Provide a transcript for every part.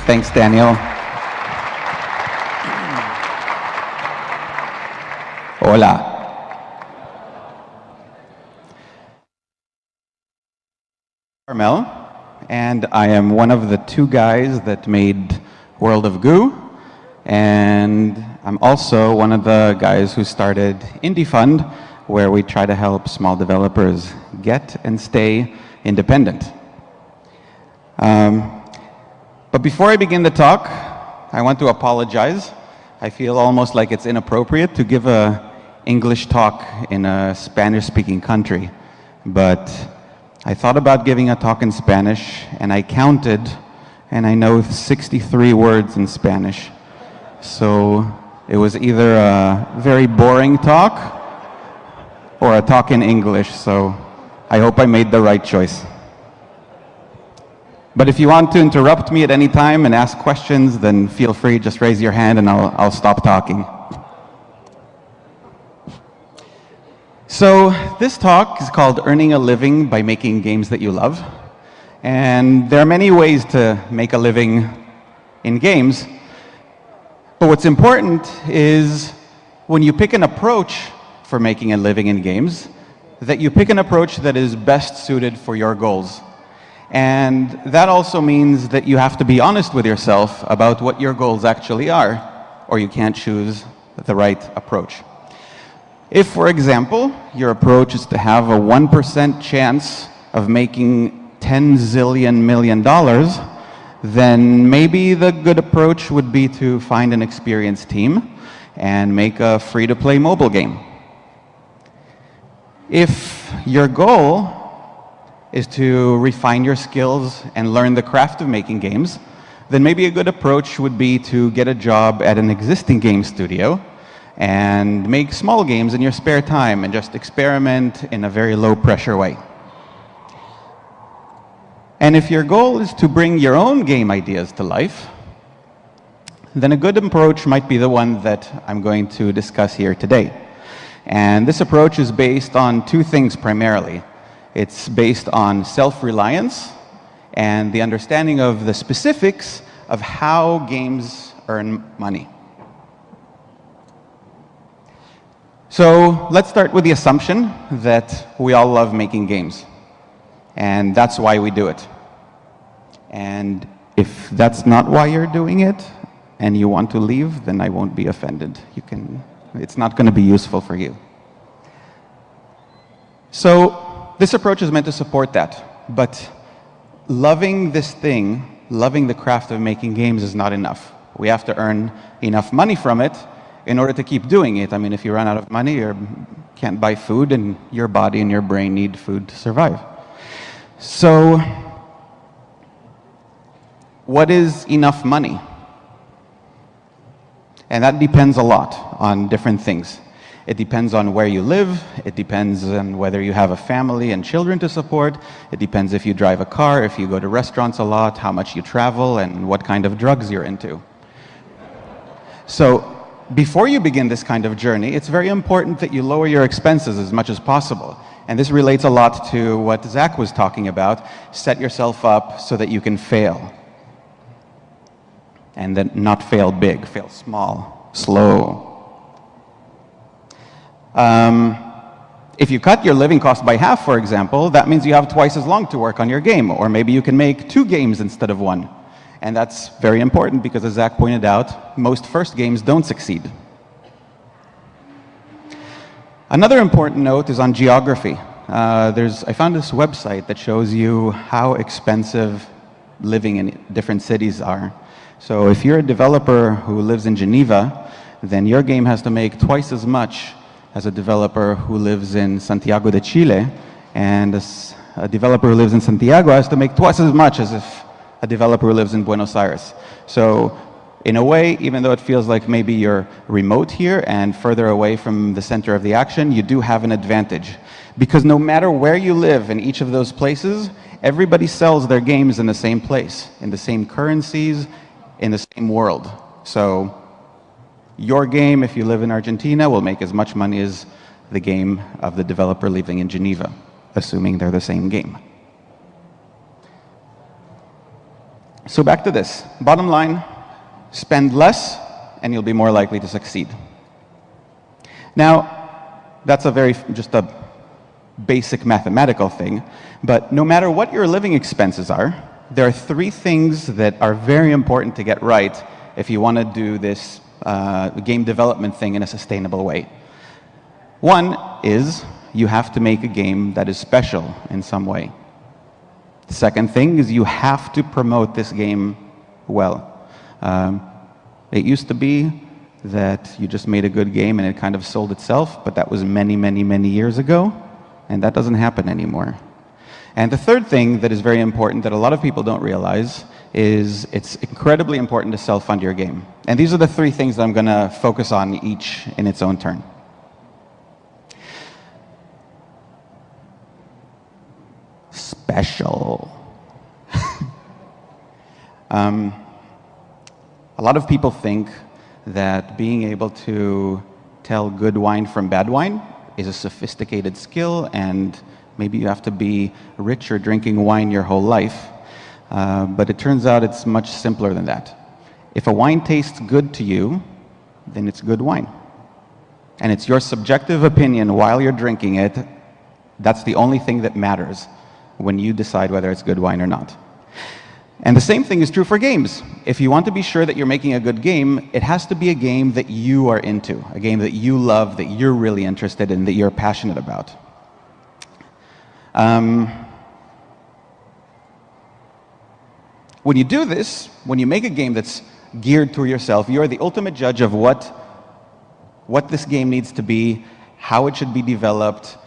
Thanks, Daniel. Hola. Carmel, and I am one of the two guys that made World of Goo, and I'm also one of the guys who started Indie Fund, where we try to help small developers get and stay independent. But before I begin the talk, I want to apologize. I feel almost like it's inappropriate to give an English talk in a Spanish-speaking country, but I thought about giving a talk in Spanish, and I counted, and I know 63 words in Spanish. So it was either a very boring talk or a talk in English, so I hope I made the right choice. But if you want to interrupt me at any time and ask questions, then feel free, just raise your hand and I'll stop talking. So this talk is called Earning a Living by Making Games That You Love. And there are many ways to make a living in games. But what's important is when you pick an approach for making a living in games, that you pick an approach that is best suited for your goals. And that also means that you have to be honest with yourself about what your goals actually are, or you can't choose the right approach. If, for example, your approach is to have a 1% chance of making $10 zillion million, then maybe the good approach would be to find an experienced team and make a free-to-play mobile game. If your goal is to refine your skills and learn the craft of making games, then maybe a good approach would be to get a job at an existing game studio and make small games in your spare time and just experiment in a very low-pressure way. And if your goal is to bring your own game ideas to life, then a good approach might be the one that I'm going to discuss here today. And this approach is based on two things primarily. It's based on self-reliance and the understanding of the specifics of how games earn money. So let's start with the assumption that we all love making games, and that's why we do it. And if that's not why you're doing it, and you want to leave, then I won't be offended. It's not going to be useful for you. So this approach is meant to support that, but loving this thing, loving the craft of making games is not enough. We have to earn enough money from it in order to keep doing it. I mean, if you run out of money, you can't buy food, and your body and your brain need food to survive. So, what is enough money? And that depends a lot on different things. It depends on where you live. It depends on whether you have a family and children to support. It depends if you drive a car, if you go to restaurants a lot, how much you travel, and what kind of drugs you're into. So, before you begin this kind of journey, it's very important that you lower your expenses as much as possible. And this relates a lot to what Zach was talking about. Set yourself up so that you can fail. And then not fail big, fail small, slow. If you cut your living cost by half, for example, that means you have twice as long to work on your game. Or maybe you can make 2 games instead of 1. And that's very important because, as Zach pointed out, most first games don't succeed. Another important note is on geography. I found this website that shows you how expensive living in different cities are. So if you're a developer who lives in Geneva, then your game has to make twice as much as a developer who lives in Santiago de Chile, and a developer who lives in Santiago has to make twice as much as if a developer who lives in Buenos Aires. So in a way, even though it feels like maybe you're remote here and further away from the center of the action, you do have an advantage. Because no matter where you live in each of those places, everybody sells their games in the same place, in the same currencies, in the same world. So your game, if you live in Argentina, will make as much money as the game of the developer living in Geneva, assuming they're the same game. So back to this. Bottom line, spend less and you'll be more likely to succeed. Now, that's just a basic mathematical thing, but no matter what your living expenses are, there are 3 things that are very important to get right if you want to do this game development thing in a sustainable way. One is you have to make a game that is special in some way. The second thing is you have to promote this game well. It used to be that you just made a good game and it kind of sold itself, but that was many, many, many years ago, and that doesn't happen anymore. And the third thing that is very important that a lot of people don't realize is it's incredibly important to self-fund your game. And these are the 3 things that I'm going to focus on, each in its own turn. Special. A lot of people think that being able to tell good wine from bad wine is a sophisticated skill, and maybe you have to be rich or drinking wine your whole life. But it turns out it's much simpler than that. If a wine tastes good to you, then it's good wine. And it's your subjective opinion while you're drinking it. That's the only thing that matters when you decide whether it's good wine or not. And the same thing is true for games. If you want to be sure that you're making a good game, it has to be a game that you are into, a game that you love, that you're really interested in, that you're passionate about. When you do this, when you make a game that's geared to yourself, you're the ultimate judge of what this game needs to be, how it should be developed,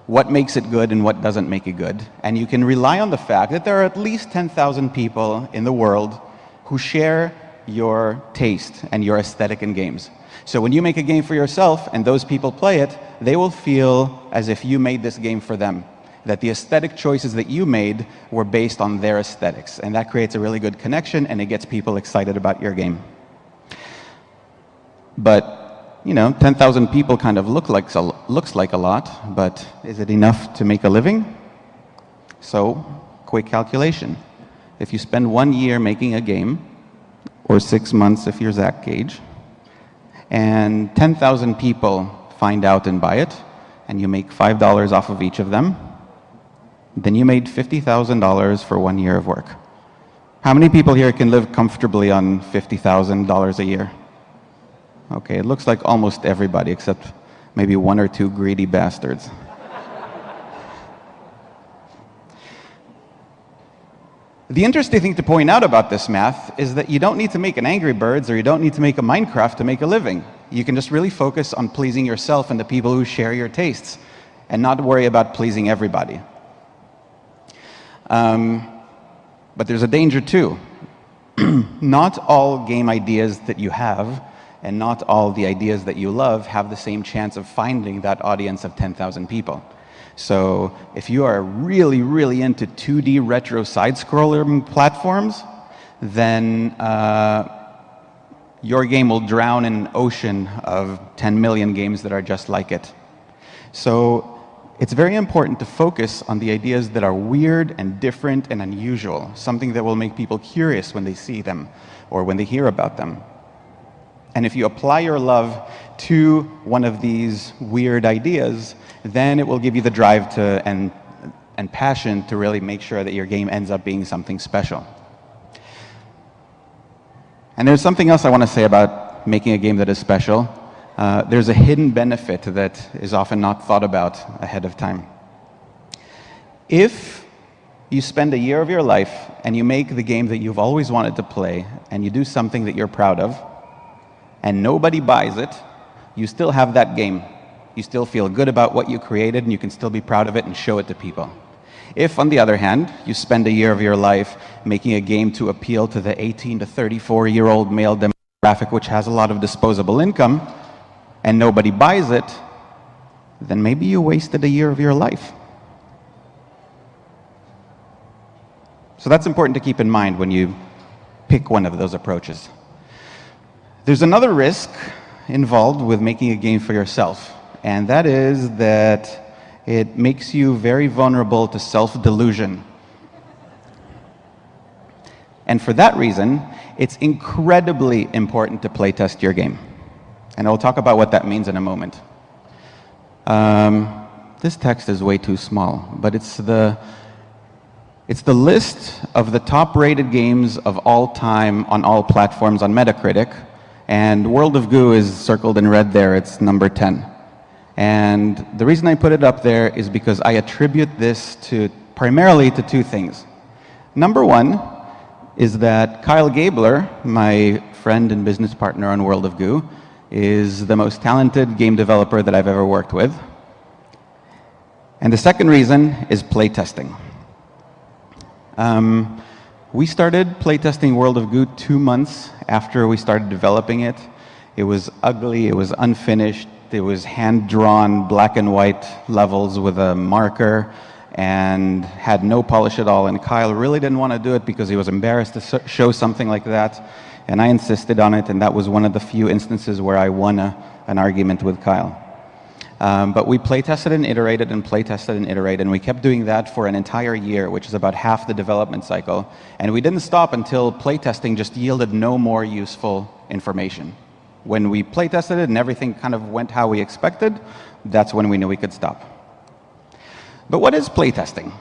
what makes it good and what doesn't make it good. And you can rely on the fact that there are at least 10,000 people in the world who share your taste and your aesthetic in games. So when you make a game for yourself and those people play it, they will feel as if you made this game for them, that the aesthetic choices that you made were based on their aesthetics. And that creates a really good connection, and it gets people excited about your game. But 10,000 people kind of looks like a lot, but is it enough to make a living? So, quick calculation. If you spend 1 year making a game, or 6 months if you're Zach Gage, and 10,000 people find out and buy it, and you make $5 off of each of them, then you made $50,000 for 1 year of work. How many people here can live comfortably on $50,000 a year? Okay, it looks like almost everybody, except maybe 1 or 2 greedy bastards. The interesting thing to point out about this math is that you don't need to make an Angry Birds or you don't need to make a Minecraft to make a living. You can just really focus on pleasing yourself and the people who share your tastes, and not worry about pleasing everybody. But there's a danger too. Not all game ideas that you have, and not all the ideas that you love, have the same chance of finding that audience of 10,000 people. So if you are really, really into 2D retro side-scroller platforms, then your game will drown in an ocean of 10 million games that are just like it. So it's very important to focus on the ideas that are weird and different and unusual, something that will make people curious when they see them or when they hear about them. And if you apply your love to one of these weird ideas, then it will give you the drive to and passion to really make sure that your game ends up being something special. And there's something else I want to say about making a game that is special. There's a hidden benefit that is often not thought about ahead of time. If you spend a year of your life and you make the game that you've always wanted to play, and you do something that you're proud of, and nobody buys it, you still have that game. You still feel good about what you created, and you can still be proud of it and show it to people. If, on the other hand, you spend a year of your life making a game to appeal to the 18 to 34-year-old male demographic, which has a lot of disposable income, and nobody buys it, then maybe you wasted a year of your life. So that's important to keep in mind when you pick one of those approaches. There's another risk involved with making a game for yourself, and that is that it makes you very vulnerable to self-delusion. And for that reason, it's incredibly important to playtest your game. And I'll talk about what that means in a moment. This text is way too small, but it's the list of the top-rated games of all time on all platforms on Metacritic, and World of Goo is circled in red there. It's number 10. And the reason I put it up there is because I attribute this primarily to two things. Number one is that Kyle Gabler, my friend and business partner on World of Goo, is the most talented game developer that I've ever worked with. And the second reason is playtesting. We started playtesting World of Goo 2 months after we started developing it. It was ugly, it was unfinished, it was hand-drawn black and white levels with a marker and had no polish at all. And Kyle really didn't want to do it because he was embarrassed to show something like that. And I insisted on it, and that was one of the few instances where I won an argument with Kyle. But we playtested and iterated and playtested and iterated, and we kept doing that for an entire year, which is about half the development cycle. And we didn't stop until playtesting just yielded no more useful information. When we playtested it and everything kind of went how we expected, that's when we knew we could stop. But what is playtesting?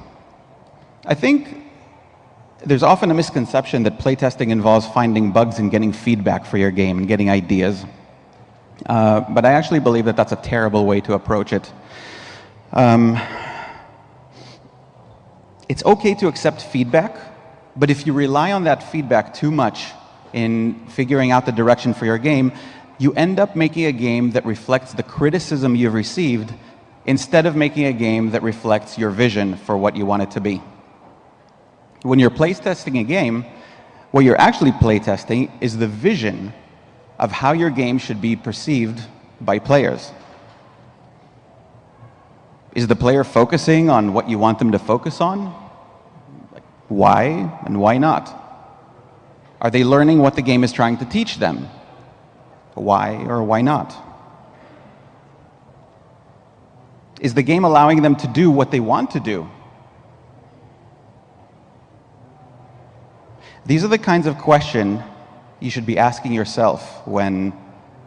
I think there's often a misconception that playtesting involves finding bugs and getting feedback for your game and getting ideas. But I actually believe that that's a terrible way to approach it. It's okay to accept feedback, but if you rely on that feedback too much in figuring out the direction for your game, you end up making a game that reflects the criticism you've received instead of making a game that reflects your vision for what you want it to be. When you're playtesting a game, what you're actually playtesting is the vision of how your game should be perceived by players. Is the player focusing on what you want them to focus on? Why and why not? Are they learning what the game is trying to teach them? Why or why not? Is the game allowing them to do what they want to do? These are the kinds of questions you should be asking yourself when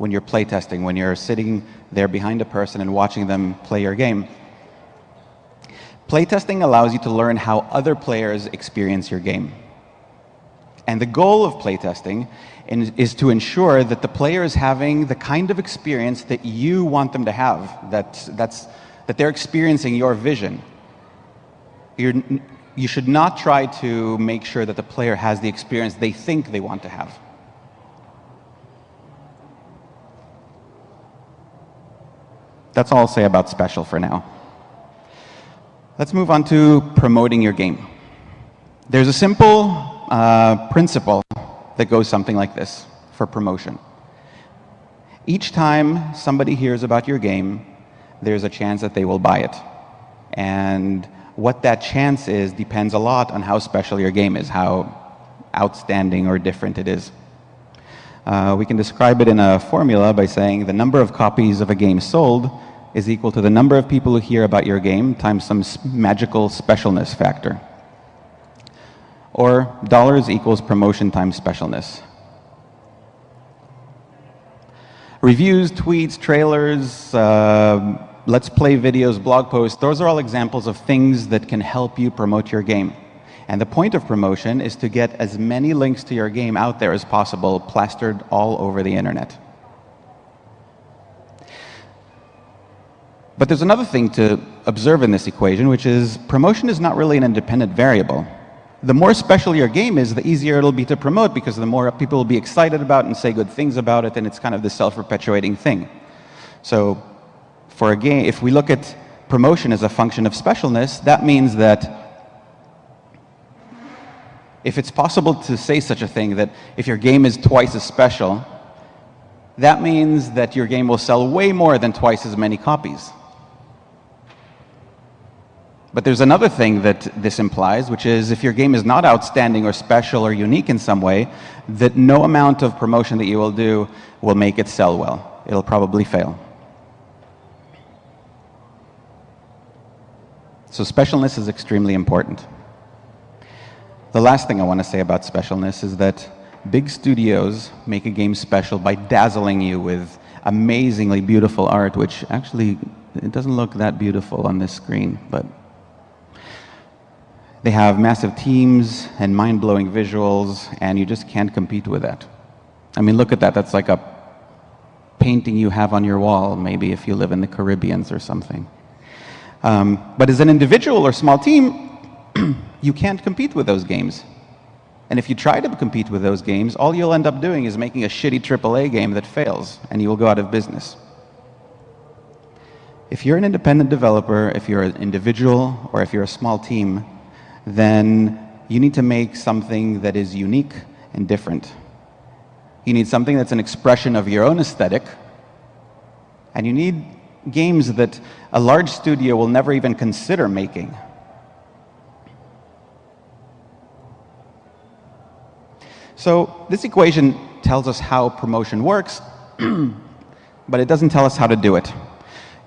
you're playtesting, when you're sitting there behind a person and watching them play your game. Playtesting allows you to learn how other players experience your game. And the goal of playtesting is to ensure that the player is having the kind of experience that you want them to have, that they're experiencing your vision. You should not try to make sure that the player has the experience they think they want to have. That's all I'll say about special for now. Let's move on to promoting your game. There's a simple principle that goes something like this for promotion. Each time somebody hears about your game, there's a chance that they will buy it. And what that chance is depends a lot on how special your game is, how outstanding or different it is. We can describe it in a formula by saying the number of copies of a game sold is equal to the number of people who hear about your game times some magical specialness factor. Or dollars equals promotion times specialness. Reviews, tweets, trailers, let's play videos, blog posts, those are all examples of things that can help you promote your game. And the point of promotion is to get as many links to your game out there as possible, plastered all over the internet. But there's another thing to observe in this equation, which is promotion is not really an independent variable. The more special your game is, the easier it'll be to promote, because the more people will be excited about and say good things about it, and it's kind of this self-perpetuating thing. So for a game, if we look at promotion as a function of specialness, that means that if it's possible to say such a thing, that if your game is twice as special, that means that your game will sell way more than twice as many copies. But there's another thing that this implies, which is if your game is not outstanding or special or unique in some way, that no amount of promotion that you will do will make it sell well. It'll probably fail. So specialness is extremely important. The last thing I want to say about specialness is that big studios make a game special by dazzling you with amazingly beautiful art, which actually, it doesn't look that beautiful on this screen, but they have massive teams and mind-blowing visuals, and you just can't compete with that. I mean, look at that. That's like a painting you have on your wall, maybe if you live in the Caribbean or something. But as an individual or small team, you can't compete with those games. And if you try to compete with those games, all you'll end up doing is making a shitty AAA game that fails, and you will go out of business. If you're an independent developer, if you're an individual, or if you're a small team, then you need to make something that is unique and different. You need something that's an expression of your own aesthetic, and you need games that a large studio will never even consider making. So this equation tells us how promotion works, but it doesn't tell us how to do it.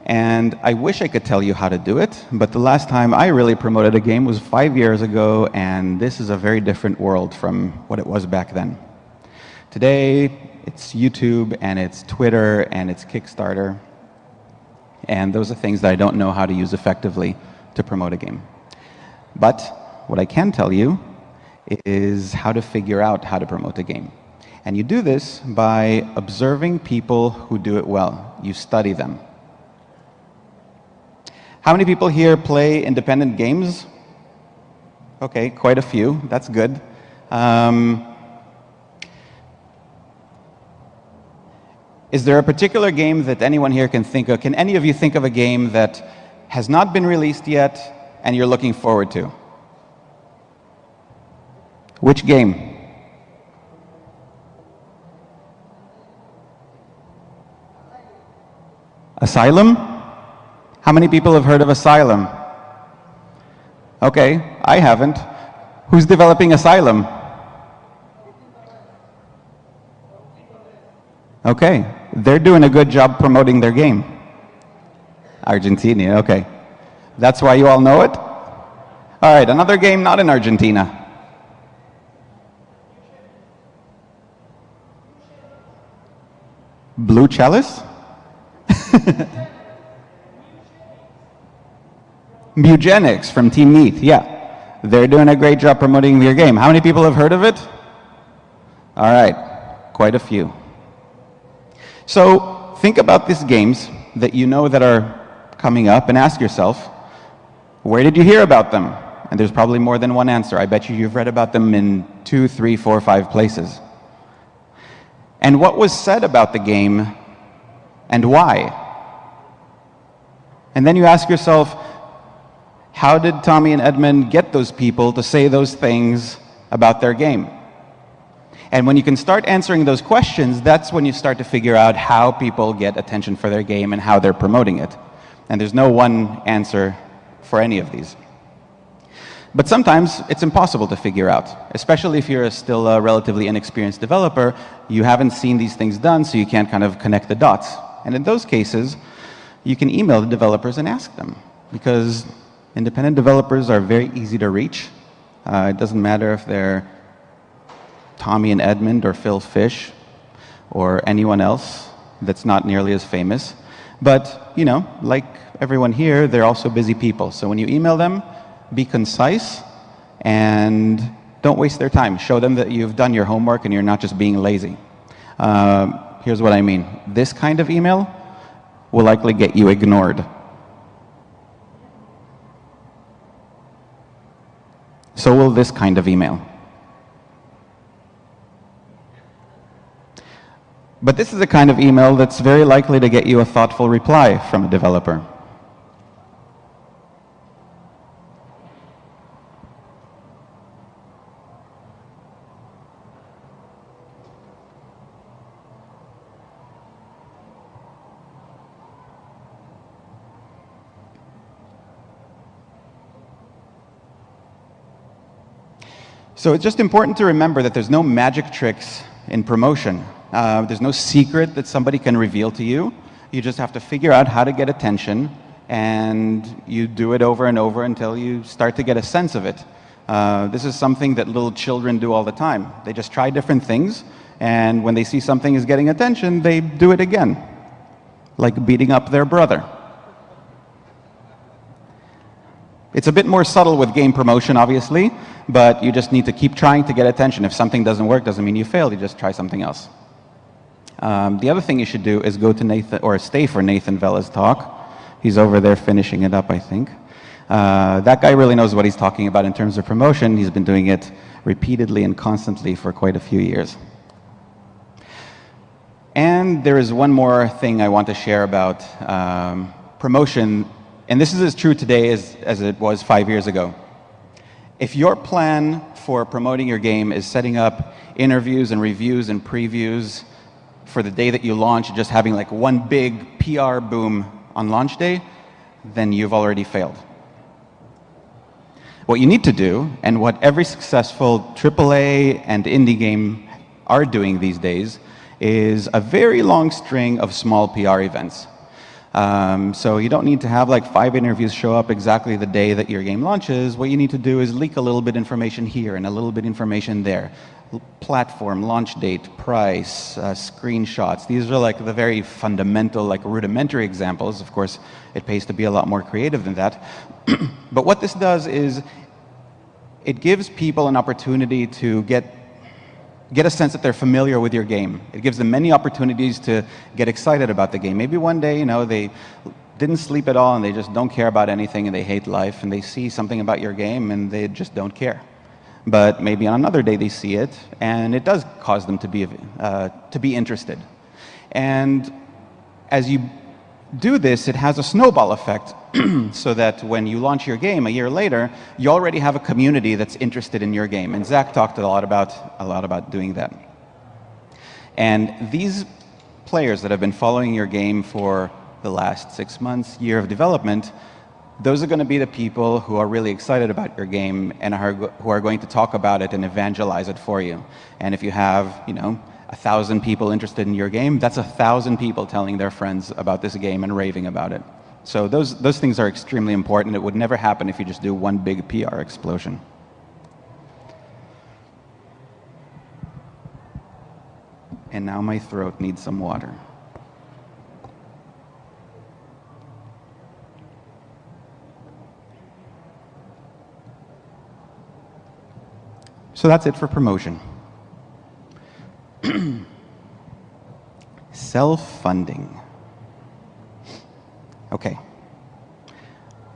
And I wish I could tell you how to do it, but the last time I really promoted a game was 5 years ago, and this is a very different world from what it was back then. Today, it's YouTube, and it's Twitter, and it's Kickstarter, and those are things that I don't know how to use effectively to promote a game. But what I can tell you is how to figure out how to promote a game. And you do this by observing people who do it well. You study them. How many people here play independent games? Okay, quite a few. That's good. Is there a particular game that anyone here can think of? Can any of you think of a game that has not been released yet and you're looking forward to? Which game? Asylum? How many people have heard of Asylum? Okay, I haven't. Who's developing Asylum? Okay, they're doing a good job promoting their game. Argentina, okay. That's why you all know it? All right, another game not in Argentina. Blue Chalice? Mugenics from Team Meat, yeah. They're doing a great job promoting their game. How many people have heard of it? All right, quite a few. So think about these games that you know that are coming up and ask yourself, where did you hear about them? And there's probably more than one answer. I bet you've read about them in 2, 3, 4, 5 places. And what was said about the game and why? And then you ask yourself, how did Tommy and Edmund get those people to say those things about their game? And when you can start answering those questions, that's when you start to figure out how people get attention for their game and how they're promoting it. And there's no one answer for any of these. But sometimes it's impossible to figure out, especially if you're still a relatively inexperienced developer. You haven't seen these things done, so you can't kind of connect the dots. And in those cases, you can email the developers and ask them, because independent developers are very easy to reach. It doesn't matter if they're Tommy and Edmund or Phil Fish or anyone else that's not nearly as famous. But, you know, like everyone here, they're also busy people. So when you email them, be concise and don't waste their time. Show them that you've done your homework and you're not just being lazy. Here's what I mean. This kind of email will likely get you ignored. So will this kind of email. But this is the kind of email that's very likely to get you a thoughtful reply from a developer. So it's just important to remember that there's no magic tricks in promotion. There's no secret that somebody can reveal to you. You just have to figure out how to get attention, and you do it over and over until you start to get a sense of it. This is something that little children do all the time. They just try different things, and when they see something is getting attention, they do it again, like beating up their brother. It's a bit more subtle with game promotion, obviously, but you just need to keep trying to get attention. If something doesn't work, doesn't mean you failed, you just try something else. The other thing you should do is go to Nathan, or stay for Nathan Vella's talk. He's over there finishing it up, I think. That guy really knows what he's talking about in terms of promotion. He's been doing it repeatedly and constantly for quite a few years. And there is one more thing I want to share about promotion, and this is as true today as it was 5 years ago. If your plan for promoting your game is setting up interviews and reviews and previews for the day that you launch, just having like one big PR boom on launch day, then you've already failed. What you need to do, and what every successful AAA and indie game are doing these days, is a very long string of small PR events. So you don't need to have like 5 interviews show up exactly the day that your game launches. What you need to do is leak a little bit information here and a little bit information there. Platform, launch date, price, screenshots. These are like the very fundamental, like rudimentary examples. Of course, it pays to be a lot more creative than that. But what this does is it gives people an opportunity to get a sense that they're familiar with your game. It gives them many opportunities to get excited about the game. Maybe one day, they didn't sleep at all and they just don't care about anything and they hate life, and they see something about your game and they just don't care. But maybe on another day they see it and it does cause them to be interested. And as you do this, it has a snowball effect so that when you launch your game a year later, you already have a community that's interested in your game. And Zach talked a lot about doing that. And these players that have been following your game for the last 6 months, year of development, those are going to be the people who are really excited about your game and who are going to talk about it and evangelize it for you. And if you have, 1,000 people interested in your game, that's 1,000 people telling their friends about this game and raving about it. So those things are extremely important. It would never happen if you just do one big PR explosion. And now my throat needs some water. So that's it for promotion. Self-funding. Okay.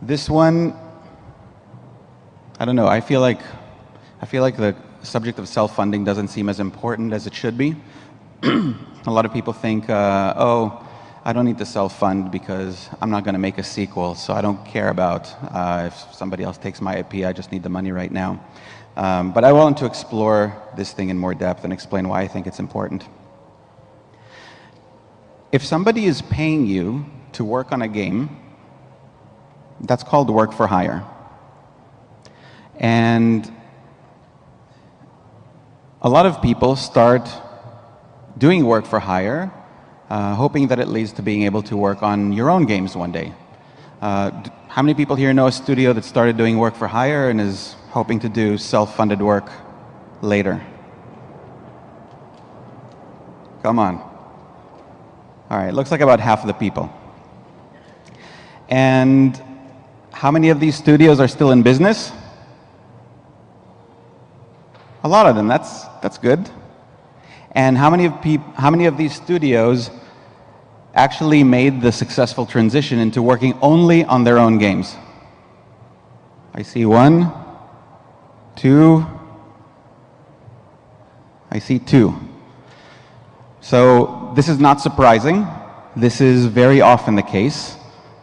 This one, I don't know, I feel like the subject of self-funding doesn't seem as important as it should be. A lot of people think, oh, I don't need to self-fund because I'm not going to make a sequel, so I don't care about if somebody else takes my IP, I just need the money right now. But I want to explore this thing in more depth and explain why I think it's important. If somebody is paying you to work on a game, that's called work for hire. And a lot of people start doing work for hire, hoping that it leads to being able to work on your own games one day. How many people here know a studio that started doing work for hire and is hoping to do self-funded work later? Come on. All right, looks like about half of the people. And how many of these studios are still in business? A lot of them. That's good. And how many of these studios actually made the successful transition into working only on their own games? I see 1, 2. I see 2. So this is not surprising. This is very often the case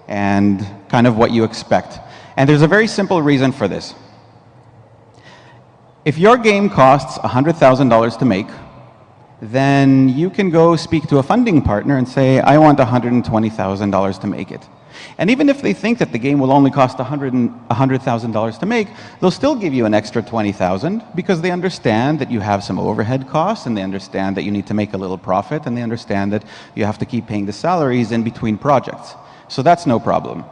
and kind of what you expect. And there's a very simple reason for this. If your game costs $100,000 to make, then you can go speak to a funding partner and say, I want $120,000 to make it. And even if they think that the game will only cost $100,000 to make, they'll still give you an extra $20,000 because they understand that you have some overhead costs, and they understand that you need to make a little profit, and they understand that you have to keep paying the salaries in between projects. So that's no problem.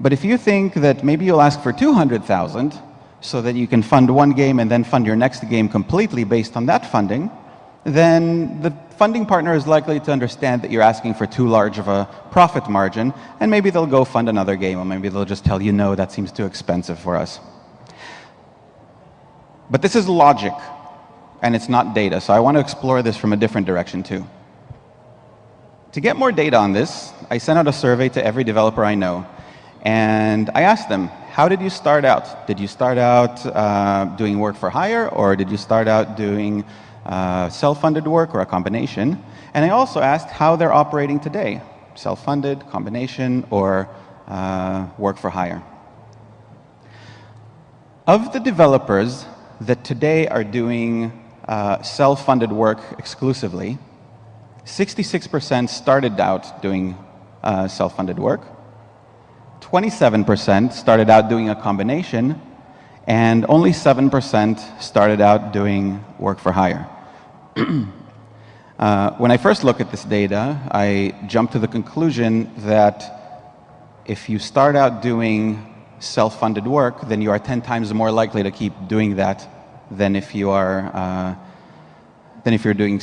But if you think that maybe you'll ask for $200,000, so that you can fund one game and then fund your next game completely based on that funding, then the funding partner is likely to understand that you're asking for too large of a profit margin, and maybe they'll go fund another game, or maybe they'll just tell you, no, that seems too expensive for us. But this is logic, and it's not data, so I want to explore this from a different direction too. To get more data on this, I sent out a survey to every developer I know, and I asked them, how did you start out? Did you start out doing work for hire, or did you start out doing self-funded work, or a combination? And I also asked how they're operating today, self-funded, combination, or work for hire. Of the developers that today are doing self-funded work exclusively, 66% started out doing self-funded work, 27% started out doing a combination, and only 7% started out doing work for hire. When I first looked at this data, I jumped to the conclusion that if you start out doing self-funded work, then you are 10 times more likely to keep doing that than if you are doing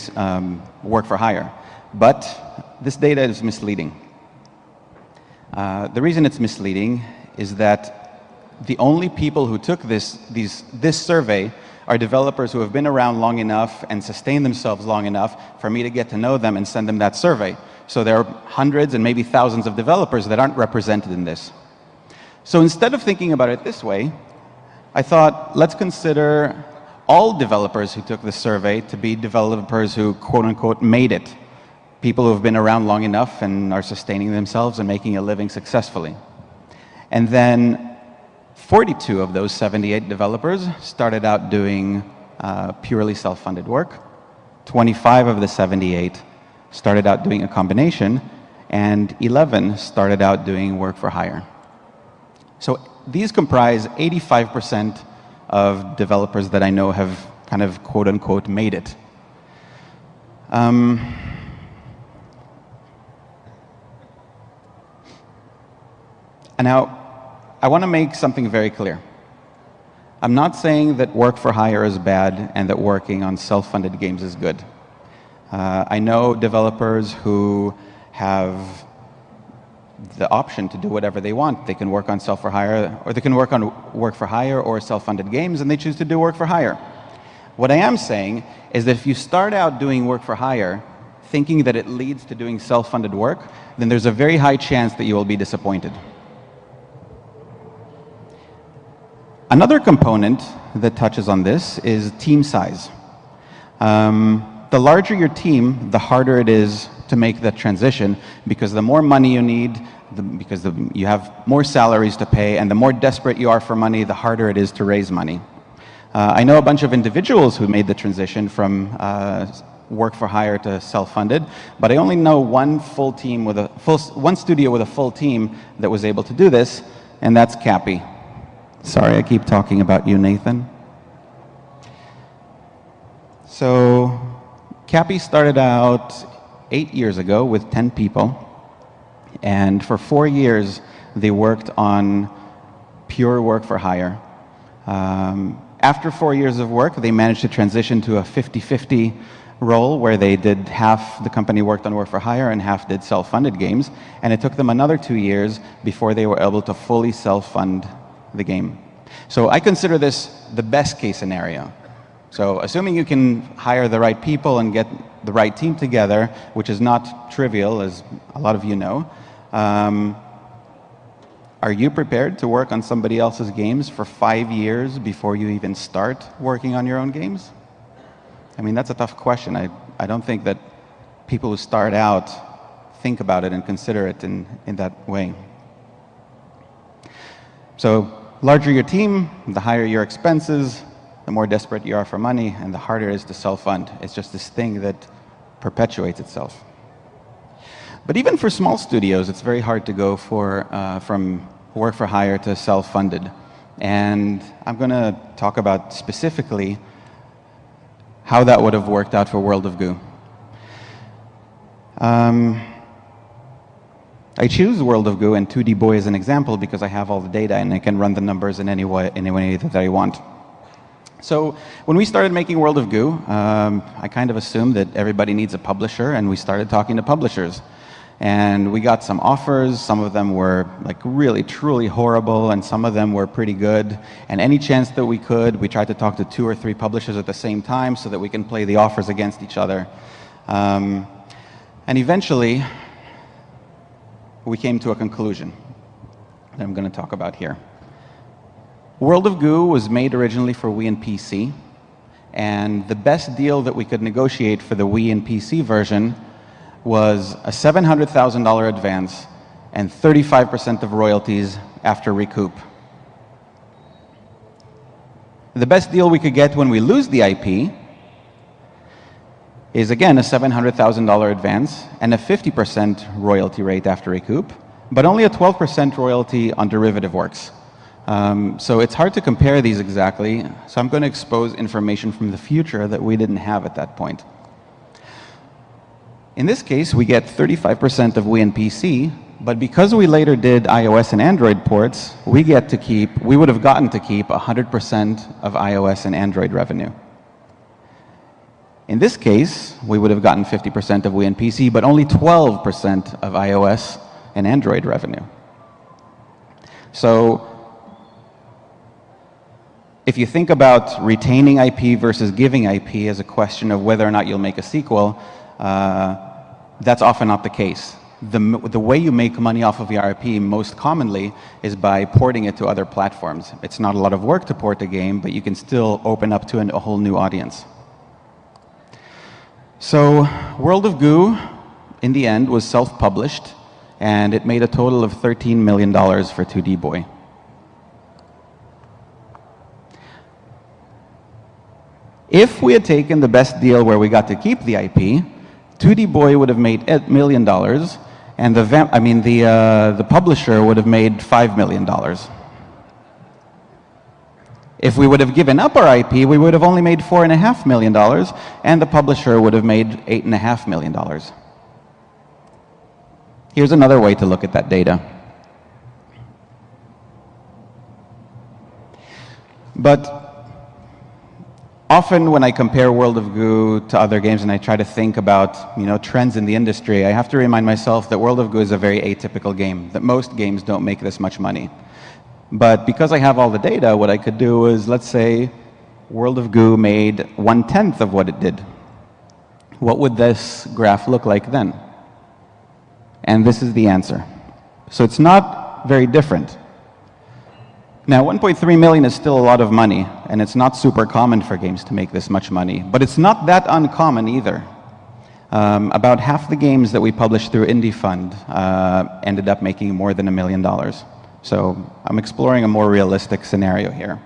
work for hire. But this data is misleading. The reason it's misleading is that the only people who took this survey are developers who have been around long enough and sustained themselves long enough for me to get to know them and send them that survey. So there are hundreds and maybe thousands of developers that aren't represented in this. So instead of thinking about it this way, I thought, let's consider all developers who took this survey to be developers who, quote-unquote, made it. People who have been around long enough and are sustaining themselves and making a living successfully. And then 42 of those 78 developers started out doing purely self-funded work. 25 of the 78 started out doing a combination, and 11 started out doing work for hire. So these comprise 85% of developers that I know have kind of quote-unquote made it. And now, I want to make something very clear. I'm not saying that work for hire is bad and that working on self-funded games is good. I know developers who have the option to do whatever they want. They can work on self for hire, or they can work on work for hire or self-funded games, and they choose to do work for hire. What I am saying is that if you start out doing work for hire thinking that it leads to doing self-funded work, then there's a very high chance that you will be disappointed. Another component that touches on this is team size. The larger your team, the harder it is to make that transition, because the more money you need, you have more salaries to pay, and the more desperate you are for money, the harder it is to raise money. I know a bunch of individuals who made the transition from work for hire to self-funded, but I only know one studio with a full team that was able to do this, and that's Cappy. Sorry, I keep talking about you, Nathan. So, Cappy started out 8 years ago with 10 people, and for 4 years they worked on pure work for hire. After 4 years of work, they managed to transition to a 50-50 role where they did half the company worked on work for hire and half did self-funded games, and it took them another 2 years before they were able to fully self-fund the game. So I consider this the best case scenario. So assuming you can hire the right people and get the right team together, which is not trivial, as a lot of you know, are you prepared to work on somebody else's games for 5 years before you even start working on your own games? I mean, that's a tough question. I don't think that people who start out think about it and consider it in that way. So, larger your team, the higher your expenses, the more desperate you are for money, and the harder it is to self-fund. It's just this thing that perpetuates itself. But even for small studios, it's very hard to go from work for hire to self-funded. And I'm going to talk about specifically how that would have worked out for World of Goo. I I choose World of Goo and 2D Boy as an example because I have all the data and I can run the numbers in any way that I want. So when we started making World of Goo, I kind of assumed that everybody needs a publisher, and we started talking to publishers. And we got some offers. Some of them were like really, truly horrible, and some of them were pretty good. And any chance that we could, we tried to talk to 2 or 3 publishers at the same time so that we can play the offers against each other. And eventually, we came to a conclusion that I'm going to talk about here. World of Goo was made originally for Wii and PC, and the best deal that we could negotiate for the Wii and PC version was a $700,000 advance and 35% of royalties after recoup. The best deal we could get when we lose the IP is, again, a $700,000 advance and a 50% royalty rate after recoup, but only a 12% royalty on derivative works. So it's hard to compare these exactly, so I'm going to expose information from the future that we didn't have at that point. In this case, we get 35% of Wii and PC, but because we later did iOS and Android ports, we would have gotten to keep 100% of iOS and Android revenue. In this case, we would have gotten 50% of Wii and PC, but only 12% of iOS and Android revenue. So if you think about retaining IP versus giving IP as a question of whether or not you'll make a sequel, that's often not the case. The way you make money off of your IP most commonly is by porting it to other platforms. It's not a lot of work to port a game, but you can still open up to a whole new audience. So World of Goo, in the end, was self-published, and it made a total of $13 million for 2D Boy. If we had taken the best deal where we got to keep the IP, 2D Boy would have made $8 million, and the publisher would have made $5 million. If we would have given up our IP, we would have only made $4.5 million, and the publisher would have made $8.5 million. Here's another way to look at that data. But often when I compare World of Goo to other games and I try to think about trends in the industry, I have to remind myself that World of Goo is a very atypical game, that most games don't make this much money. But because I have all the data, what I could do is, let's say World of Goo made 1/10 of what it did. What would this graph look like then? And this is the answer. So it's not very different. Now, 1.3 million is still a lot of money, and it's not super common for games to make this much money, but it's not that uncommon either. About half the games that we published through Indie Fund ended up making more than $1 million. So I'm exploring a more realistic scenario here.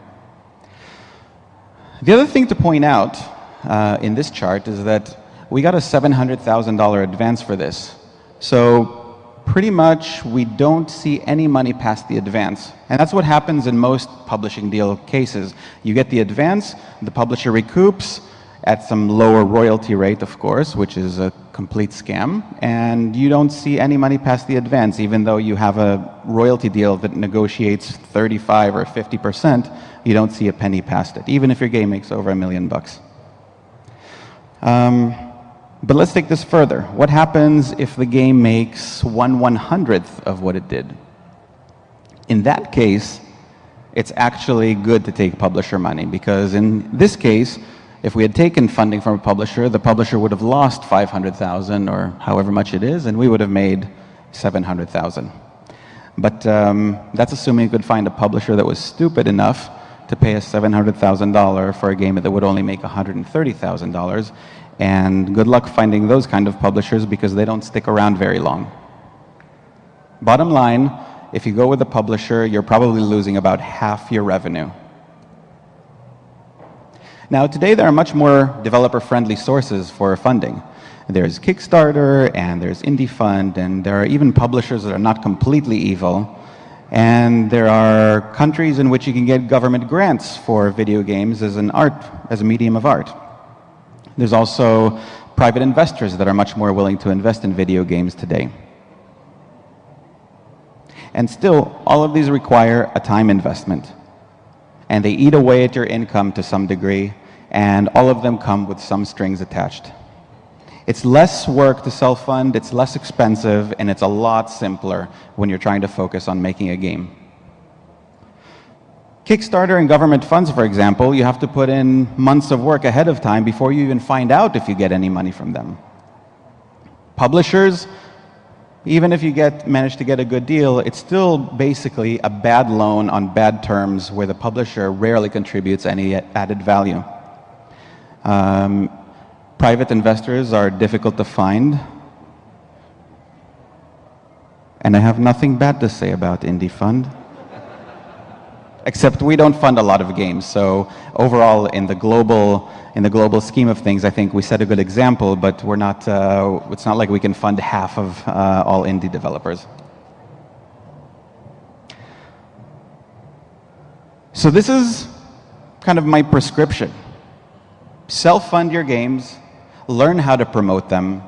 The other thing to point out in this chart is that we got a $700,000 advance for this. So pretty much we don't see any money past the advance. And that's what happens in most publishing deal cases. You get the advance, the publisher recoups at some lower royalty rate, of course, which is a complete scam, and you don't see any money past the advance, even though you have a royalty deal that negotiates 35 or 50%, you don't see a penny past it, even if your game makes over $1 million. But let's take this further. What happens if the game makes 1/100th of what it did? In that case, it's actually good to take publisher money, because in this case, if we had taken funding from a publisher, the publisher would have lost $500,000 or however much it is, and we would have made $700,000. But that's assuming you could find a publisher that was stupid enough to pay us $700,000 for a game that would only make $130,000. And good luck finding those kind of publishers, because they don't stick around very long. Bottom line, if you go with a publisher, you're probably losing about half your revenue. Now, today there are much more developer-friendly sources for funding. There's Kickstarter, and there's Indie Fund, and there are even publishers that are not completely evil. And there are countries in which you can get government grants for video games as a medium of art. There's also private investors that are much more willing to invest in video games today. And still, all of these require a time investment. And they eat away at your income to some degree, and all of them come with some strings attached. It's less work to self-fund, it's less expensive, and it's a lot simpler when you're trying to focus on making a game. Kickstarter and government funds, for example, you have to put in months of work ahead of time before you even find out if you get any money from them. Publishers, even if you manage to get a good deal, it's still basically a bad loan on bad terms where the publisher rarely contributes any added value. Private investors are difficult to find. And I have nothing bad to say about Indie Fund. Except we don't fund a lot of games, so overall in the global scheme of things, I think we set a good example, but we're not, it's not like we can fund half of all indie developers. So this is kind of my prescription. Self-fund your games, learn how to promote them,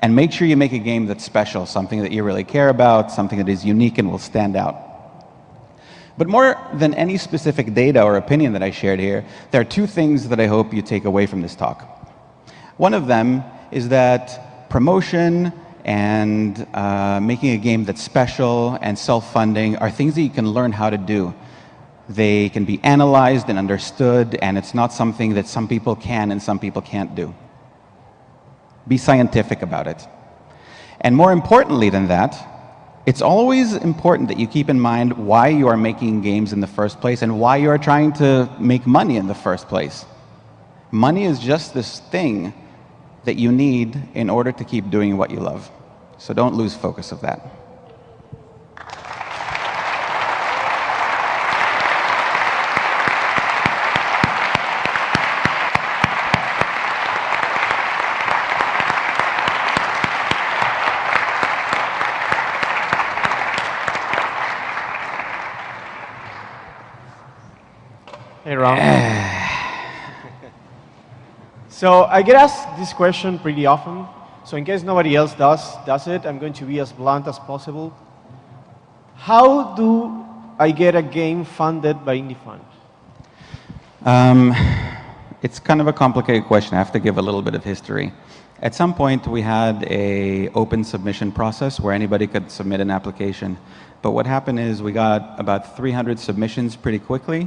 and make sure you make a game that's special, something that you really care about, something that is unique and will stand out. But more than any specific data or opinion that I shared here, there are two things that I hope you take away from this talk. One of them is that promotion and making a game that's special and self-funding are things that you can learn how to do. They can be analyzed and understood, and it's not something that some people can and some people can't do. Be scientific about it. And more importantly than that, it's always important that you keep in mind why you are making games in the first place and why you are trying to make money in the first place. Money is just this thing that you need in order to keep doing what you love. So don't lose focus of that. Hey, Ron. So I get asked this question pretty often. So in case nobody else does it, I'm going to be as blunt as possible. How do I get a game funded by Indie Fund? It's kind of a complicated question. I have to give a little bit of history. At some point, we had an open submission process where anybody could submit an application. But what happened is we got about 300 submissions pretty quickly,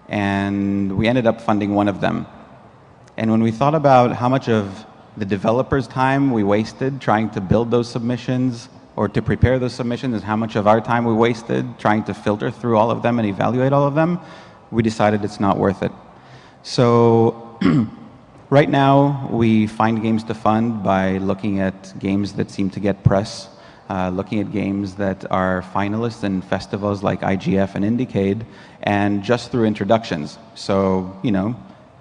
and we ended up funding one of them. And when we thought about how much of the developers' time we wasted trying to build those submissions or to prepare those submissions and how much of our time we wasted trying to filter through all of them and evaluate all of them, we decided it's not worth it. So right now, we find games to fund by looking at games that seem to get press, looking at games that are finalists in festivals like IGF and Indiecade, and just through introductions. So, you know,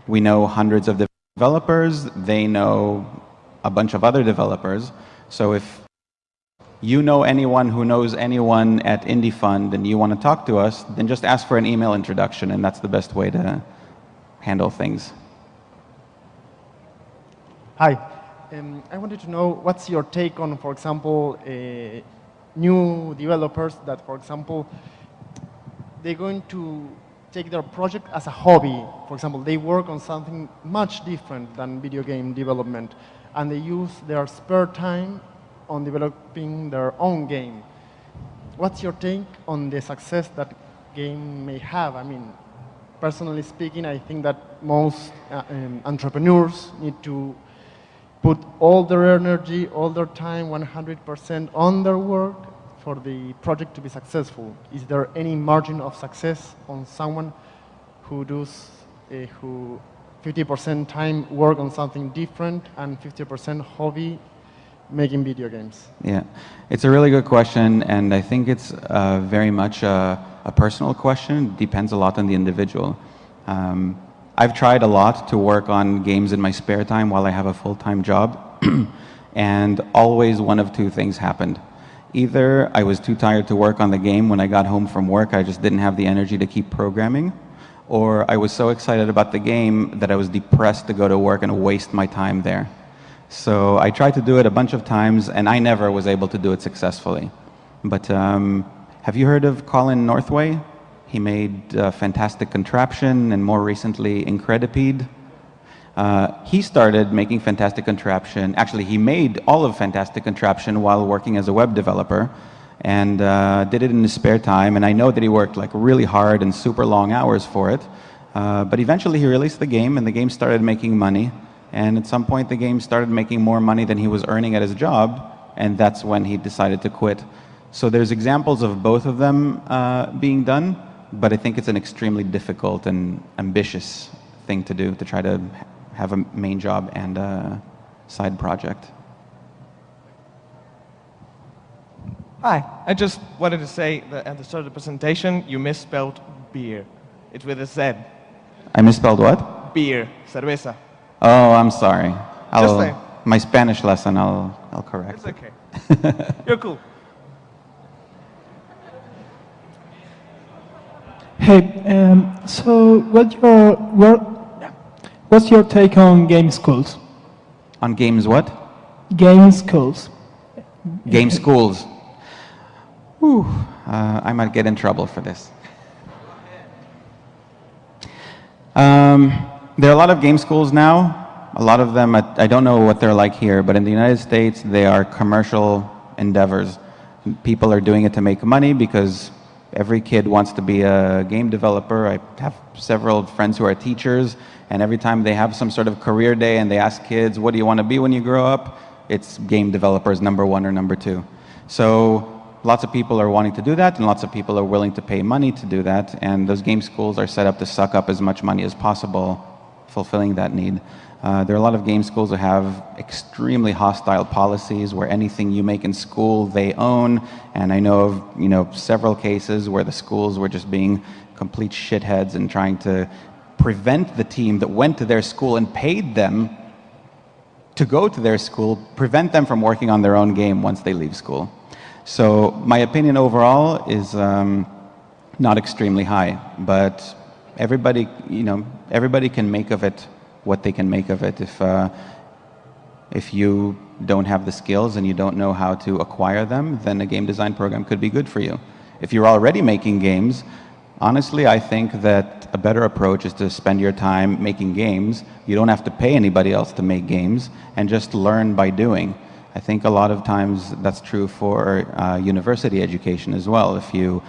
we know hundreds of developers, they know a bunch of other developers. So if you know anyone who knows anyone at Indie Fund and you want to talk to us, then just ask for an email introduction, and that's the best way to handle things. Hi. I wanted to know what's your take on, for example, new developers that, for example, they're going to take their project as a hobby. For example, they work on something much different than video game development, and they use their spare time on developing their own game. What's your take on the success that game may have? I mean, personally speaking, I think that most entrepreneurs need to put all their energy, all their time, 100% on their work for the project to be successful. Is there any margin of success on someone who does, who 50% time work on something different and 50% hobby making video games? Yeah, it's a really good question, and I think it's very much a personal question. It depends a lot on the individual. I've tried a lot to work on games in my spare time while I have a full-time job, and always one of two things happened. Either I was too tired to work on the game when I got home from work, I just didn't have the energy to keep programming, or I was so excited about the game that I was depressed to go to work and waste my time there. So I tried to do it a bunch of times, and I never was able to do it successfully. But Have you heard of Colin Northway? He made Fantastic Contraption and more recently Incredipede. He started making Fantastic Contraption. Actually, he made all of Fantastic Contraption while working as a web developer and did it in his spare time. And I know that he worked like really hard and super long hours for it. But eventually he released the game and the game started making money. And at some point the game started making more money than he was earning at his job. And that's when he decided to quit. So there's examples of both of them being done. But I think it's an extremely difficult and ambitious thing to do, to try to have a main job and a side project. Hi, I just wanted to say that at the start of the presentation, you misspelled beer. It's with a Z. I misspelled what? Beer, cerveza. Oh, I'm sorry. Just saying. My Spanish lesson, I'll correct It's it. okay. You're cool. Hey, so what's your take on game schools? On games what? Game schools. Game schools. Whew, I might get in trouble for this. There are a lot of game schools now. A lot of them, I don't know what they're like here, but in the United States, they are commercial endeavors. People are doing it to make money because every kid wants to be a game developer. I have several friends who are teachers, and every time they have some sort of career day and they ask kids, what do you want to be when you grow up? It's game developers, number 1 or number 2. So lots of people are wanting to do that, and lots of people are willing to pay money to do that, and those game schools are set up to suck up as much money as possible, fulfilling that need. There are a lot of game schools that have extremely hostile policies where anything you make in school they own, and I know of several cases where the schools were just being complete shitheads and trying to prevent the team that went to their school and paid them to go to their school, prevent them from working on their own game once they leave school. So my opinion overall is not extremely high, but everybody can make of it what they can make of it. If you don't have the skills and you don't know how to acquire them, then a game design program could be good for you. If you're already making games, honestly, I think that a better approach is to spend your time making games. You don't have to pay anybody else to make games, and just learn by doing. I think a lot of times that's true for university education as well. If you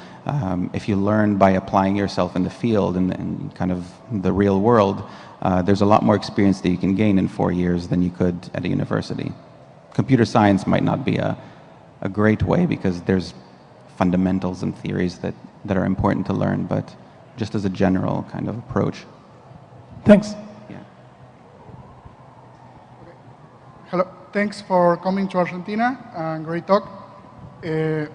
learn by applying yourself in the field and kind of the real world, there's a lot more experience that you can gain in 4 years than you could at a university. Computer science might not be a great way because there's fundamentals and theories that are important to learn, but just as a general kind of approach. Thanks. Yeah. Hello. Thanks for coming to Argentina. Great talk.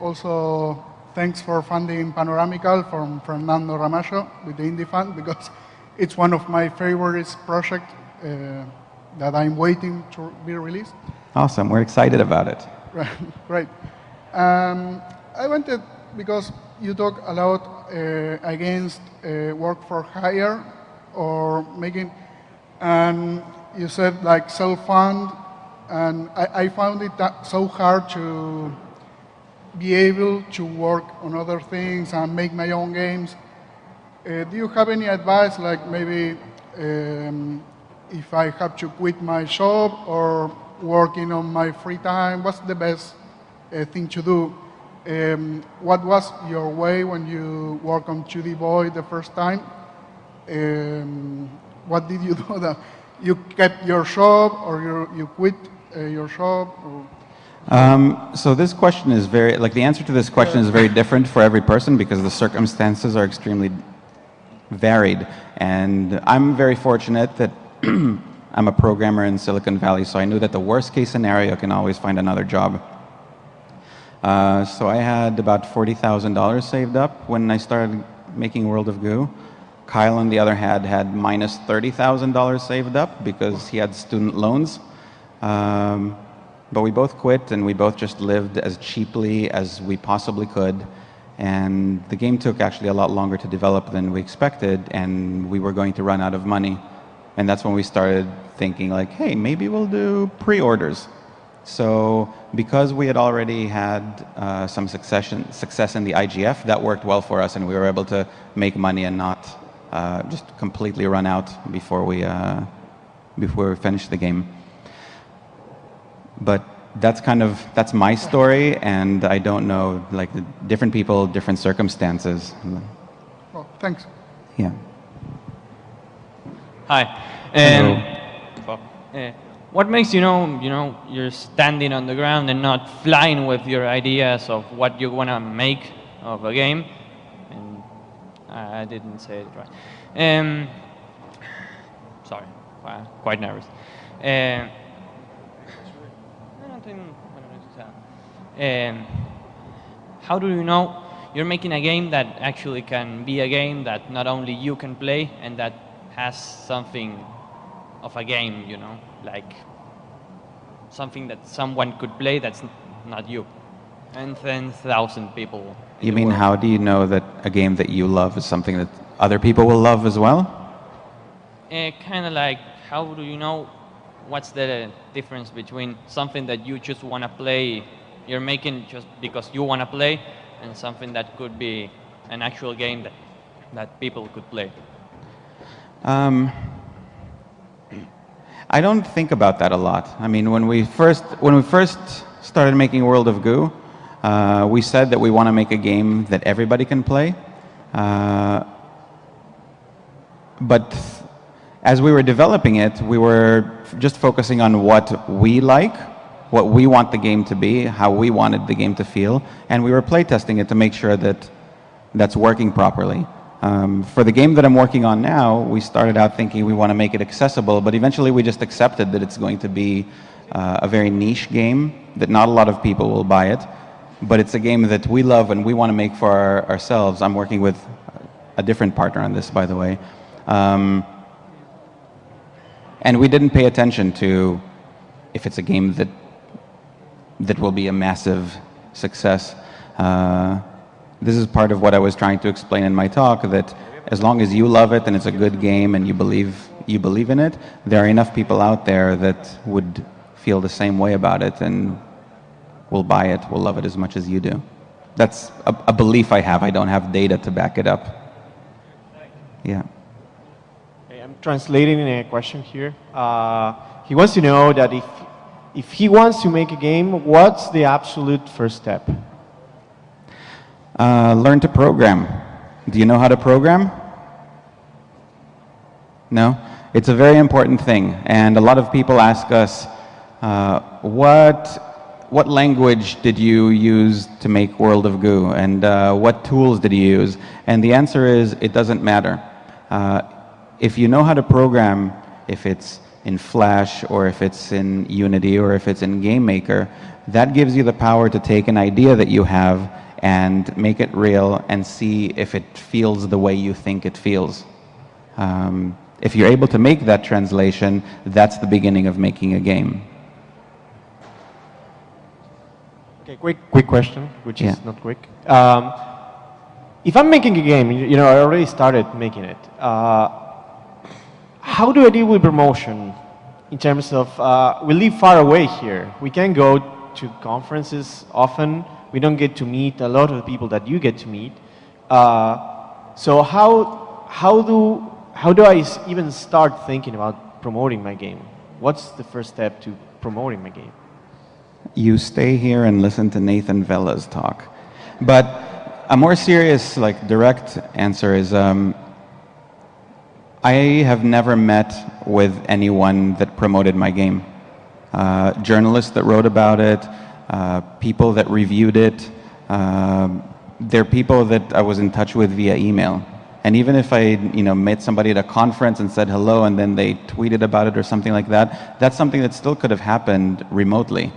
Also, thanks for funding Panoramical from Fernando Ramallo with the Indie Fund, because it's one of my favorite projects that I'm waiting to be released. Awesome. We're excited about it. Great. I wanted, because you talk a lot against work for hire or making, and you said like self-fund, and I found it so hard to be able to work on other things and make my own games. Do you have any advice, like maybe if I have to quit my job or working on my free time, what's the best thing to do? What was your way when you worked on 2D Boy the first time? What did you do? That you kept your job, or you quit your job? Or? So this question is the answer to this question is very different for every person because the circumstances are extremely varied. And I'm very fortunate that I'm a programmer in Silicon Valley, so I knew that the worst case scenario I can always find another job. So I had about $40,000 saved up when I started making World of Goo. Kyle, on the other hand, had minus $30,000 saved up because he had student loans. But we both quit, and we both just lived as cheaply as we possibly could. And the game took actually a lot longer to develop than we expected, and we were going to run out of money. And that's when we started thinking like, hey, maybe we'll do pre-orders. So because we had already had some success in the IGF, that worked well for us, and we were able to make money and not just completely run out before we finished the game. But that's my story, and I don't know, like, the different people, different circumstances. Well, thanks. Yeah. Hi. What makes you're standing on the ground and not flying with your ideas of what you want to make of a game? And I didn't say it right. Sorry, quite nervous. How do you know you're making a game that actually can be a game that not only you can play and that has something of a game, like something that someone could play that's not you, and 10,000 people. You mean, how do you know that a game that you love is something that other people will love as well? Kind of like, how do you know what's the difference between something that you just want to play, you're making just because you want to play, and something that could be an actual game that people could play? I don't think about that a lot. I mean, when we first started making World of Goo, we said that we want to make a game that everybody can play. But as we were developing it, we were just focusing on what we like, what we want the game to be, how we wanted the game to feel, and we were playtesting it to make sure that that's working properly. For the game that I'm working on now, we started out thinking we want to make it accessible, but eventually we just accepted that it's going to be a very niche game, that not a lot of people will buy it, but it's a game that we love and we want to make for ourselves. I'm working with a different partner on this, by the way. And we didn't pay attention to if it's a game that will be a massive success. This is part of what I was trying to explain in my talk, that as long as you love it and it's a good game and you believe in it, there are enough people out there that would feel the same way about it and will buy it, will love it as much as you do. That's a belief I have. I don't have data to back it up. Yeah. Okay, I'm translating a question here. He wants to know that if he wants to make a game, what's the absolute first step? Learn to program. Do you know how to program? No? It's a very important thing, and a lot of people ask us, what language did you use to make World of Goo, and what tools did you use? And the answer is, it doesn't matter. If you know how to program, if it's in Flash, or if it's in Unity, or if it's in GameMaker, that gives you the power to take an idea that you have and make it real and see if it feels the way you think it feels. If you're able to make that translation, that's the beginning of making a game. Okay, quick question, which is not quick. If I'm making a game, I already started making it. How do I deal with promotion in terms of, we live far away here. We can't go to conferences often. We don't get to meet a lot of the people that you get to meet. So how do I even start thinking about promoting my game? What's the first step to promoting my game? You stay here and listen to Nathan Vella's talk. But a more serious, direct answer is, I have never met with anyone that promoted my game. Journalists that wrote about it, people that reviewed it. They're people that I was in touch with via email. And even if I met somebody at a conference and said hello and then they tweeted about it or something like that, that's something that still could have happened remotely.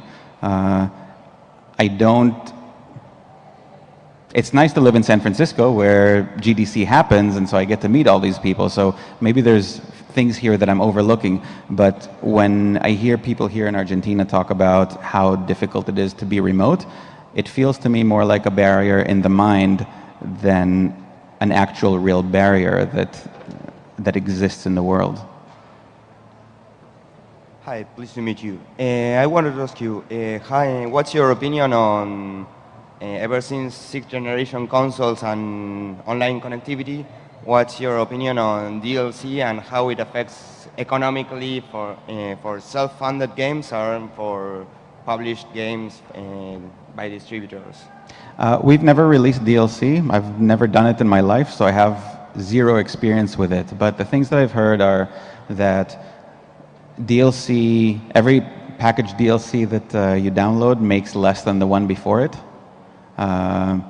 It's nice to live in San Francisco where GDC happens, and so I get to meet all these people. So maybe there's things here that I'm overlooking, but when I hear people here in Argentina talk about how difficult it is to be remote, it feels to me more like a barrier in the mind than an actual real barrier that exists in the world. Hi, pleased to meet you. I wanted to ask you, hi, what's your opinion on ever since sixth generation consoles and online connectivity? What's your opinion on DLC and how it affects economically for self-funded games or for published games by distributors? We've never released DLC. I've never done it in my life, so I have zero experience with it. But the things that I've heard are that DLC, every packaged DLC that you download makes less than the one before it. And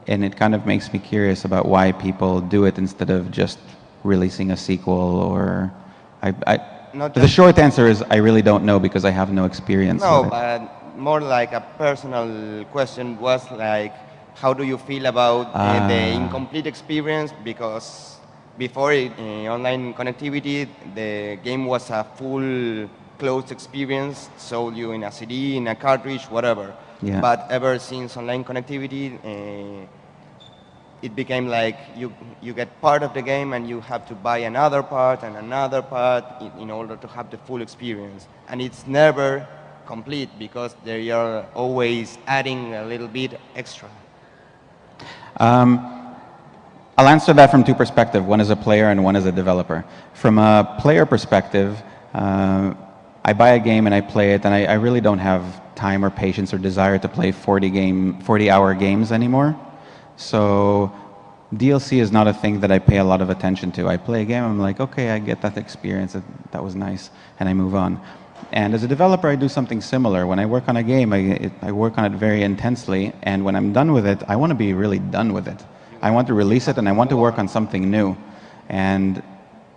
it kind of makes me curious about why people do it instead of just releasing a sequel or... The short answer is I really don't know because I have no experience with it. But more like a personal question was like, how do you feel about the incomplete experience? Because before online connectivity, the game was a full closed experience, sold you in a CD, in a cartridge, whatever. Yeah. But ever since online connectivity, it became like you get part of the game and you have to buy another part and another part in order to have the full experience. And it's never complete because they are always adding a little bit extra. I'll answer that from two perspectives. One as a player and one as a developer. From a player perspective, I buy a game and I play it, and I really don't have time or patience or desire to play 40-hour games anymore. So DLC is not a thing that I pay a lot of attention to. I play a game, I'm like, okay, I get that experience, that was nice, and I move on. And as a developer, I do something similar. When I work on a game, I work on it very intensely, and when I'm done with it, I want to be really done with it. I want to release it, and I want to work on something new. And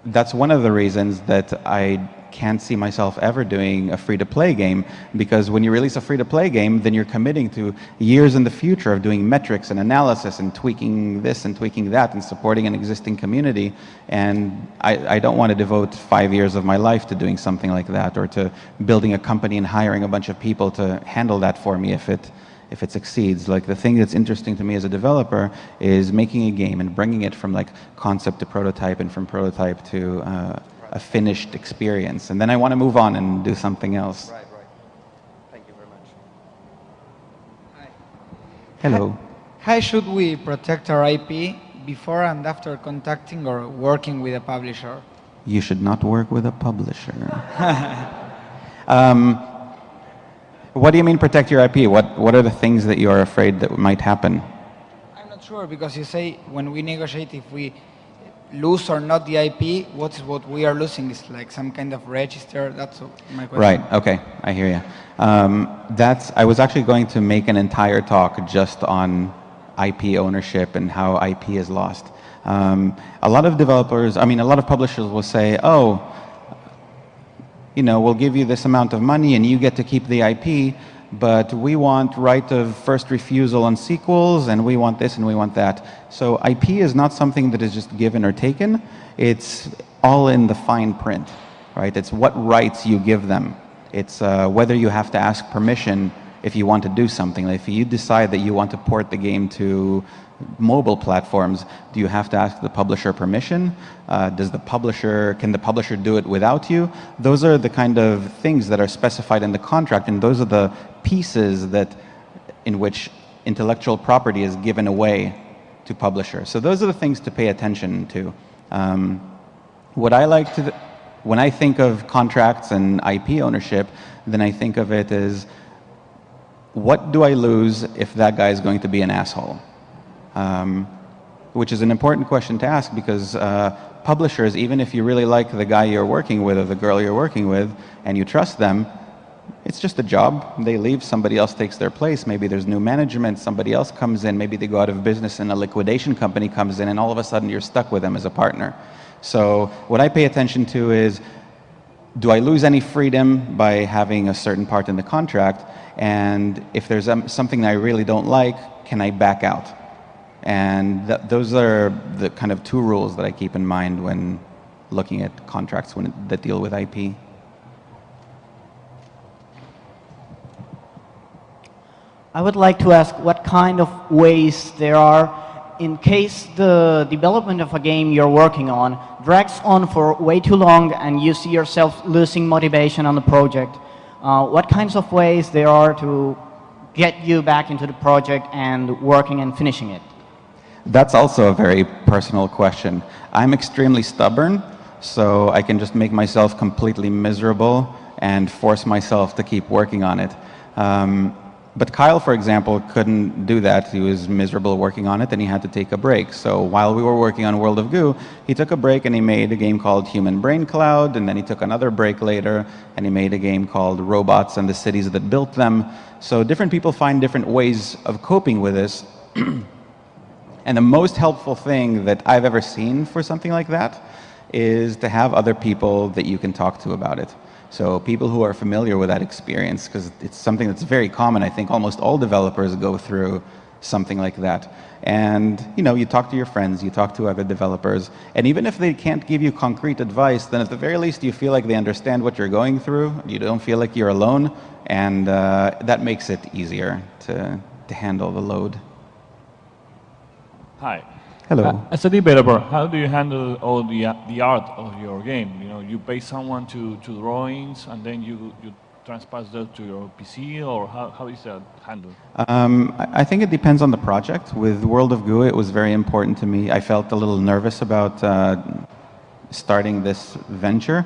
that's one of the reasons that I can't see myself ever doing a free-to-play game, because when you release a free-to-play game, then you're committing to years in the future of doing metrics and analysis and tweaking this and tweaking that and supporting an existing community. And I don't want to devote 5 years of my life to doing something like that, or to building a company and hiring a bunch of people to handle that for me if it succeeds. Like, the thing that's interesting to me as a developer is making a game and bringing it from like concept to prototype, and from prototype to a finished experience. And then I want to move on and do something else. Right. Thank you very much. Hi. Hello. How should we protect our IP before and after contacting or working with a publisher? You should not work with a publisher. What do you mean protect your IP? What are the things that you are afraid that might happen? I'm not sure, because you say when we negotiate, if we lose or not the IP, what we are losing is like some kind of register. That's my question. Right, okay, I hear you. I was actually going to make an entire talk just on IP ownership and how IP is lost. A lot of publishers will say, oh, we'll give you this amount of money and you get to keep the IP, but we want right of first refusal on sequels, and we want this and we want that. So IP is not something that is just given or taken. It's all in the fine print, right? It's what rights you give them. It's whether you have to ask permission if you want to do something. Like, if you decide that you want to port the game to mobile platforms, do you have to ask the publisher permission? Can the publisher do it without you? Those are the kind of things that are specified in the contract, and those are the pieces in which intellectual property is given away to publishers. So those are the things to pay attention to. When I think of contracts and IP ownership, then I think of it as, what do I lose if that guy is going to be an asshole? Which is an important question to ask, because publishers, even if you really like the guy you're working with or the girl you're working with and you trust them, it's just a job. They leave, somebody else takes their place. Maybe there's new management, somebody else comes in, maybe they go out of business and a liquidation company comes in, and all of a sudden you're stuck with them as a partner. So what I pay attention to is, do I lose any freedom by having a certain part in the contract? And if there's something that I really don't like, can I back out? And those are the kind of two rules that I keep in mind when looking at contracts that deal with IP. I would like to ask what kind of ways there are in case the development of a game you're working on drags on for way too long and you see yourself losing motivation on the project, what kinds of ways there are to get you back into the project and working and finishing it? That's also a very personal question. I'm extremely stubborn, so I can just make myself completely miserable and force myself to keep working on it. But Kyle, for example, couldn't do that. He was miserable working on it, and he had to take a break. So while we were working on World of Goo, he took a break and he made a game called Human Brain Cloud, and then he took another break later, and he made a game called Robots and the Cities That Built Them. So different people find different ways of coping with this. And the most helpful thing that I've ever seen for something like that is to have other people that you can talk to about it. So people who are familiar with that experience, because it's something that's very common. I think almost all developers go through something like that. And you talk to your friends, you talk to other developers, and even if they can't give you concrete advice, then at the very least you feel like they understand what you're going through. You don't feel like you're alone, and that makes it easier to handle the load. Hi. Hello. As a developer, how do you handle all the art of your game? You pay someone to drawings, and then you transpose that to your PC, or how is that handled? I think it depends on the project. With World of Goo, it was very important to me. I felt a little nervous about starting this venture,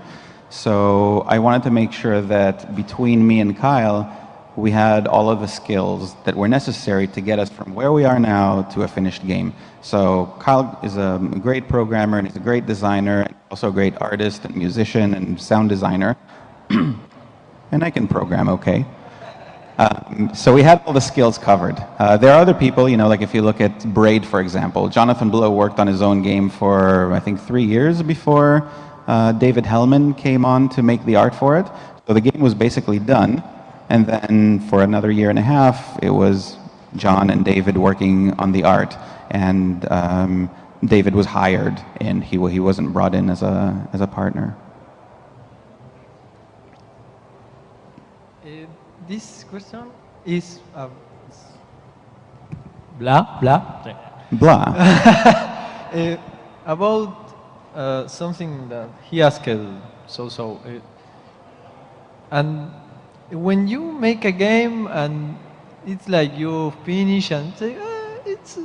so I wanted to make sure that between me and Kyle, we had all of the skills that were necessary to get us from where we are now to a finished game. So Kyle is a great programmer, and he's a great designer, and also a great artist and musician and sound designer. And I can program okay. So we had all the skills covered. There are other people, like if you look at Braid, for example. Jonathan Blow worked on his own game for, I think, 3 years before David Hellman came on to make the art for it. So the game was basically done. And then for another year and a half, it was John and David working on the art. And David was hired, and he wasn't brought in as a partner. This question is blah. About something that he asked. And when you make a game and it's like you finish and say, it's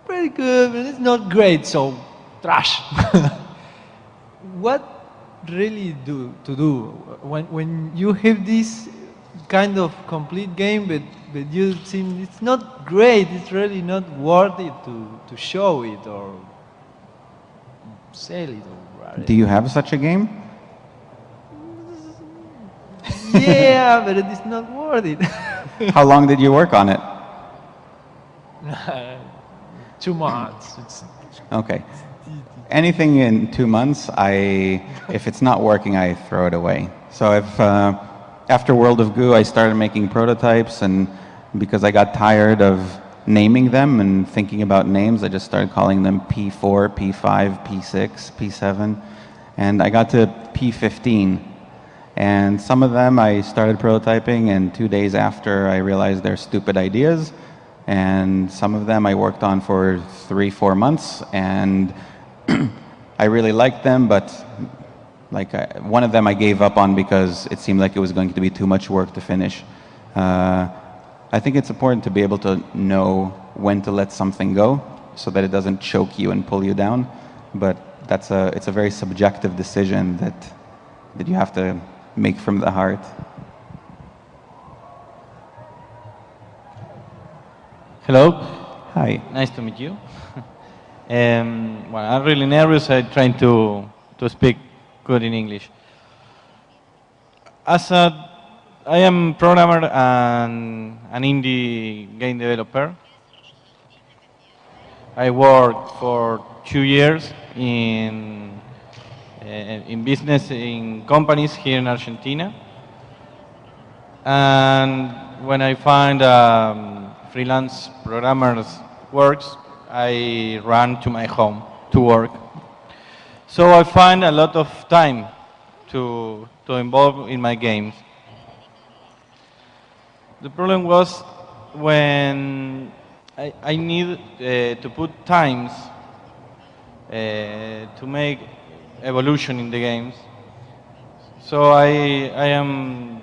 pretty good, but it's not great, so trash. What really to do when you have this kind of complete game, but you think it's not great, it's really not worth it to show it or sell it? Do you have such a game? Yeah, but it's not worth it. How long did you work on it? 2 months. Okay. Anything in 2 months, if it's not working, I throw it away. So after World of Goo, I started making prototypes, and because I got tired of naming them and thinking about names, I just started calling them P4, P5, P6, P7, and I got to P15. And some of them I started prototyping, and 2 days after I realized they're stupid ideas. And some of them I worked on for 3-4 months, and I really liked them, but one of them I gave up on because it seemed like it was going to be too much work to finish. I think it's important to be able to know when to let something go so that it doesn't choke you and pull you down. But it's a very subjective decision that you have to make from the heart. Hello. Hi. Nice to meet you. Well, I'm really nervous. I'm trying to speak good in English. I am programmer and an indie game developer. I worked for 2 years in business in companies here in Argentina. And when I find freelance programmers works, I run to my home to work. So I find a lot of time to involve in my games. The problem was when I need to put times to make evolution in the games. So I am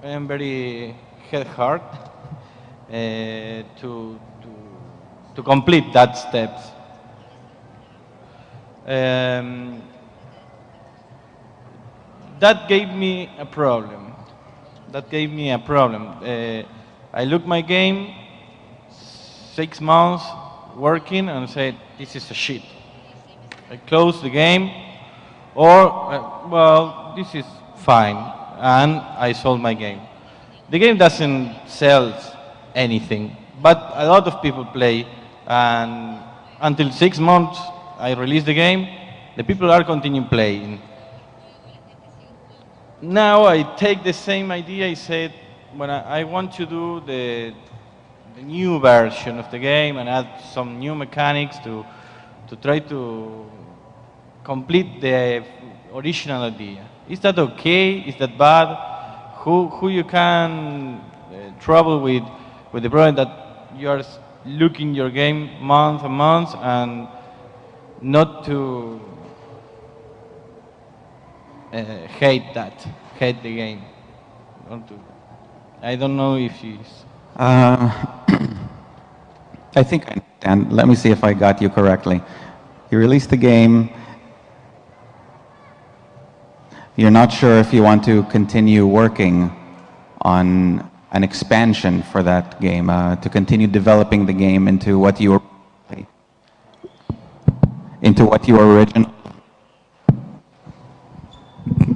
very head hard to complete that steps. That gave me a problem. I looked my game, 6 months working, and said, this is a shit. I closed the game, or, well, this is fine, and I sold my game. The game doesn't sell anything, but a lot of people play, and until 6 months I release the game, the people are continuing playing. Now I take the same idea. I said, when I want to do the new version of the game and add some new mechanics to try to complete the original idea. Is that okay? Is that bad? Who you can trouble with the problem that you are looking your game month and months and not to hate the game. I don't know if he's... I think I understand. Let me see if I got you correctly. You released the game. You're not sure if you want to continue working on an expansion for that game, to continue developing the game into what your original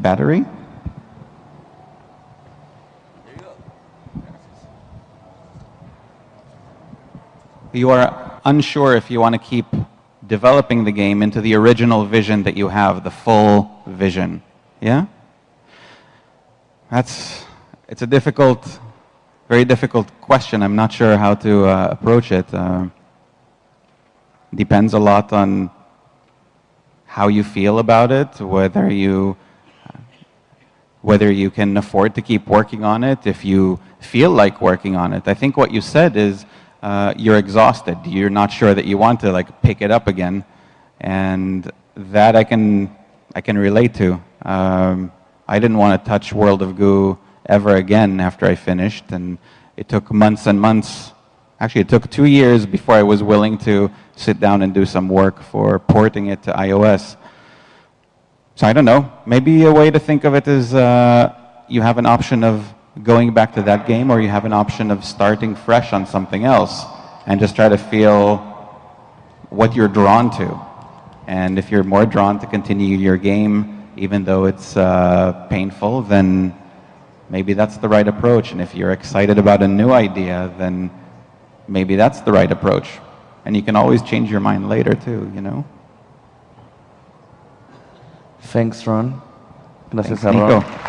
battery? You are unsure if you want to keep developing the game into the original vision that you have, the full vision. Yeah? It's a difficult, very difficult question. I'm not sure how to approach it. Depends a lot on how you feel about it, whether you can afford to keep working on it, if you feel like working on it. I think what you said is you're exhausted. You're not sure that you want to pick it up again, and that I can relate to. I didn't want to touch World of Goo ever again after I finished, and it took months and months. Actually, it took 2 years before I was willing to sit down and do some work for porting it to iOS. So I don't know. Maybe a way to think of it is you have an option of going back to that game, or you have an option of starting fresh on something else and just try to feel what you're drawn to. And if you're more drawn to continue your game, even though it's painful, then maybe that's the right approach. And if you're excited about a new idea, then maybe that's the right approach. And you can always change your mind later too, you know? Thanks, Ron. Gracias, Thanks, Ron. Nico.